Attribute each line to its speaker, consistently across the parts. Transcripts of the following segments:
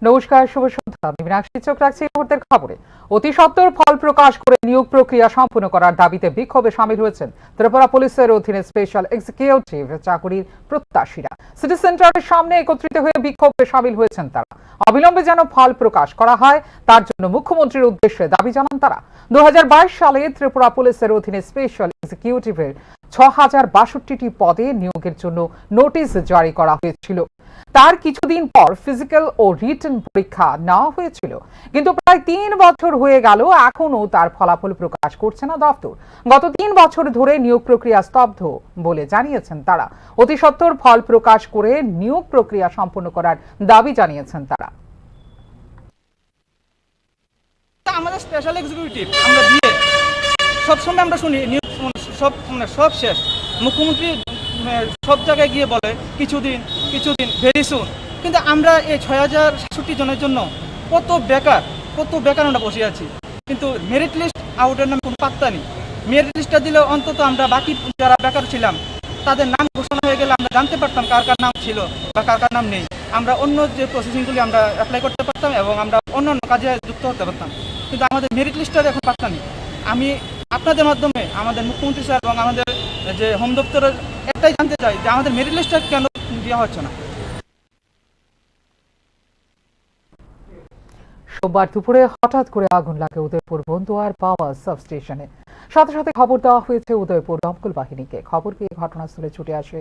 Speaker 1: নমস্কার, শুভ সন্ধ্যা। আমি মীনাক্ষী চোখ রাখছি মুহূর্তের খবরে। অতি সত্বর ফল প্রকাশ করে নিয়োগ প্রক্রিয়া সম্পূর্ণ করার দাবিতে বিক্ষোভে সামিল হয়েছেন ত্রিপুরা পুলিশের অধীনে স্পেশাল এক্সিকিউটিভ চাকুরির প্রত্যাশীরা। সিটি সেন্টারের সামনে একত্রিত হয়ে বিক্ষোভে সামিল হয়েছেন তারা। অবিলম্বে যেন ফল প্রকাশ করা হয় তার জন্য মুখ্যমন্ত্রীর উদ্দেশ্যে দাবি জানান তারা। 2022 সালে ত্রিপুরা পুলিশের অধীনে স্পেশাল এক্সিকিউটিভের 6062টি পদে নিয়োগের জন্য নোটিশ জারি করা হয়েছিল। তার কিছুদিন পর ফিজিক্যাল ও রিটেন পরীক্ষা নেওয়া হয়েছিল, কিন্তু প্রায় 3 বছর হয়ে গেল এখনো তার ফলাফল প্রকাশ করছে না দপ্তর। গত 3 বছর ধরে নিয়োগ প্রক্রিয়া স্তব্ধ বলে জানিয়েছেন তারা। অতি সত্বর ফল প্রকাশ করে নিয়োগ প্রক্রিয়া সম্পন্ন করার দাবি জানিয়েছেন তারা।
Speaker 2: আমাদের স্পেশাল এক্সিকিউটিভ আমরা দিয়ে সবসময় আমরা শুনি সব শেষ। মুখ্যমন্ত্রী সব জায়গায় গিয়ে বলে কিছুদিন ভেরি সুন, কিন্তু আমরা এই 6067 জনের জন্য কত বেকার আমরা বসে আছি, কিন্তু মেরিট লিস্ট আউটের নামে কোনো পাত্তা নেই। মেরিট লিস্টটা দিলে অন্তত আমরা বাকি যারা বেকার ছিলাম তাদের নাম ঘোষণা হয়ে গেলে আমরা জানতে পারতাম কার কার নাম ছিল বা কার কার নাম নেই। আমরা অন্য যে প্রসেসিংগুলি আমরা অ্যাপ্লাই করতে পারতাম এবং আমরা অন্য কাজে যুক্ত হতে পারতাম, কিন্তু আমাদের মেরিট লিস্টটা এখন পাত্তা নেই। আমি আপনাদের মাধ্যমে আমাদের মুখ্যমন্ত্রী স্যার এবং আমাদের যে হোম দপ্তরের একটাই জানতে চাই যে আমাদের মেরিট লিস্টটা কেন দেওয়া হচ্ছে না।
Speaker 1: সোমবার দুপুরে হঠাৎ করে আগুন লাগে উদয়পুর বন্দুয়ার পাওয়ার সাবস্টেশনে। সাথে সাথে খবর দেওয়া হয়েছে উদয়পুর দমকল বাহিনীকে। খবর পেয়ে ঘটনাস্থলে ছুটে আসে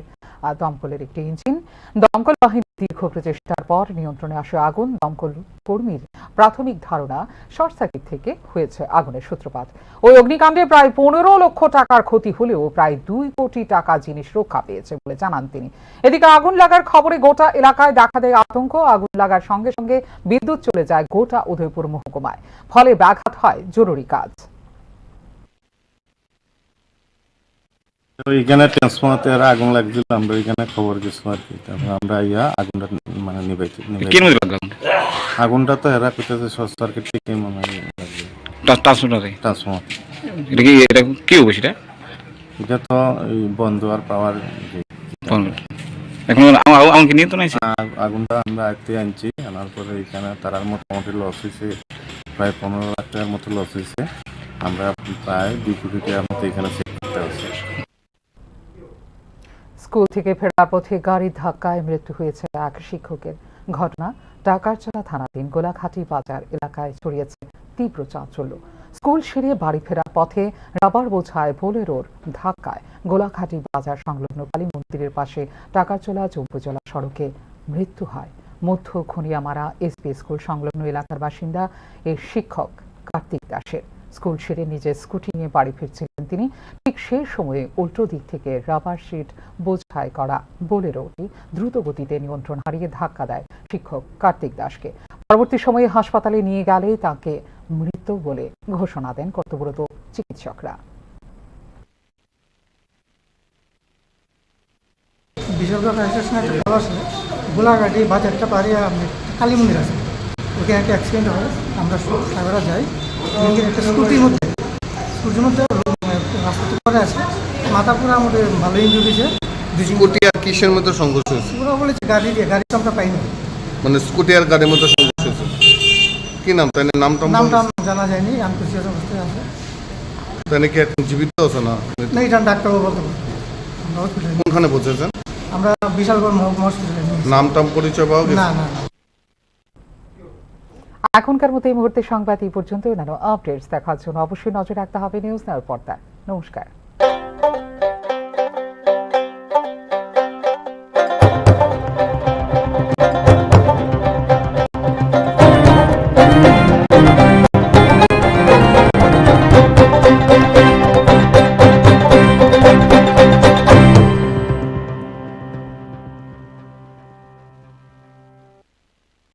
Speaker 1: দমকলের একটি ইঞ্জিন। দমকল বাহিনীর দীর্ঘ প্রচেষ্টার পর নিয়ন্ত্রণে আসে আগুন। দমকল কর্মীর প্রাথমিক ধারণা শর্ট সার্কিট থেকে হয়েছে আগুনের সূত্রপাত। ওই অগ্নিকাণ্ডে প্রায় 15 লক্ষ টাকার ক্ষতি হলেও প্রায় 2 কোটি টাকা জিনিস রক্ষা পেয়েছে বলে জানান তিনি। এদিকে আগুন লাগার খবরে গোটা এলাকায় দেখা দেয় আতঙ্ক। আগুন লাগার সঙ্গে সঙ্গে বিদ্যুৎ চলে যায় গোটা উদয়পুর মহকুমায়, ফলে ব্যাঘাত হয় জরুরি কাজ।
Speaker 3: ওইখানে ট্রান্সফরমারতে আগুন লাগছিল, আমরা ওইখানে খবর গেছিলাম আর কি। তারপর আমরা আগুনটা মানে নিভাইছি। আগুনটা তো এরা করতেছে শর্ট সার্কিট থেকে মনে হয় ট্রান্সফরমার।
Speaker 4: এটা কি হবে সেটা?
Speaker 3: এটা তো এই বন্ধ আর পাওয়ার
Speaker 4: এখন আমাকে নিয়ে তো নাই।
Speaker 3: আগুনটা আমরা আয়ত্তে আনছি, আনার পরে এখানে তারার মোটামুটি লস হয়েছে, প্রায় 15 লাখ টাকার মতো লস হয়েছে। আমরা প্রায় 2 কোটি টাকার মতো এখানে চেক করতে হচ্ছে।
Speaker 1: স্কুল থেকে ফেরার পথে গাড়ির ধাক্কায় মৃত্যু হয়েছে এক শিক্ষকের। ঘটনা টাকারচলা থানাধীন গোলাঘাটি বাজার এলাকায় ছড়িয়েছে তীব্র চাঞ্চল্য। স্কুল সেরে বাড়ি ফেরার পথে রাবার বোঝায় বোলেরোর ধাক্কায় গোলাঘাটি বাজার সংলগ্ন কালী মন্দিরের পাশে টাকারচলা জম্পুজলা সড়কে মৃত্যু হয় মধ্য খনিয়ামারা এসপি স্কুল সংলগ্ন এলাকার বাসিন্দা এই শিক্ষক কার্তিক দাসের। স্কুল সেরে নিজের স্কুটি নিয়ে বাড়ি ফিরছিলেন তিনি। ঠিক সেই সময়ে উল্টো দিক থেকে রাবার শিট বোঝাই করা বোলেরোটি দ্রুত গতিতে নিয়ন্ত্রণ হারিয়ে ধাক্কা দেয় শিক্ষক কার্তিক দাসকে। পরবর্তী সময়ে হাসপাতালে নিয়ে গেলে তাকে মৃত বলে ঘোষণা দেন কর্তব্যরত চিকিৎসকরা।
Speaker 5: গোলাঘাটি বাজারটা পারে কালী মন্দির আছে, ওখানে একটা অ্যাক্সিডেন্ট হয়। আমরা ড্রাইভাররা যাই, একটা স্কুটির মধ্যে রাস্তাতে পরে আছে, মাথা পুরো আমাদের ভালো ইঞ্জুরি হয়েছে।
Speaker 6: স্কুটি আর কিসের মধ্যে সংঘর্ষ হয়েছে?
Speaker 5: পুরো বলেছে গাড়ি তো আমরা পাইনি,
Speaker 6: মানে স্কুটি আর গাড়ির মধ্যে সংঘর্ষ হয়েছে। কি নাম? তাই নামটা
Speaker 5: জানা যায়নি। আমি খুশি অবস্থায় আছে।
Speaker 6: তাই কি এখন জীবিত আছে না?
Speaker 5: না, এটা ডাক্তারবাবু বলতে পারবো।
Speaker 6: কোনখানে পৌঁছেছেন?
Speaker 5: আমরা বিশালগড় মহকুমা হসপিটালে।
Speaker 6: নাম টাম পরিচয় পাওয়া গেছে?
Speaker 5: না।
Speaker 1: এখনকার মতো এই মুহূর্তে সংবাদ এই পর্যন্ত। অন্যান্য আপডেটস দেখার জন্য অবশ্যই নজর রাখতে হবে নিউজ নাওর পর্দায়। নমস্কার।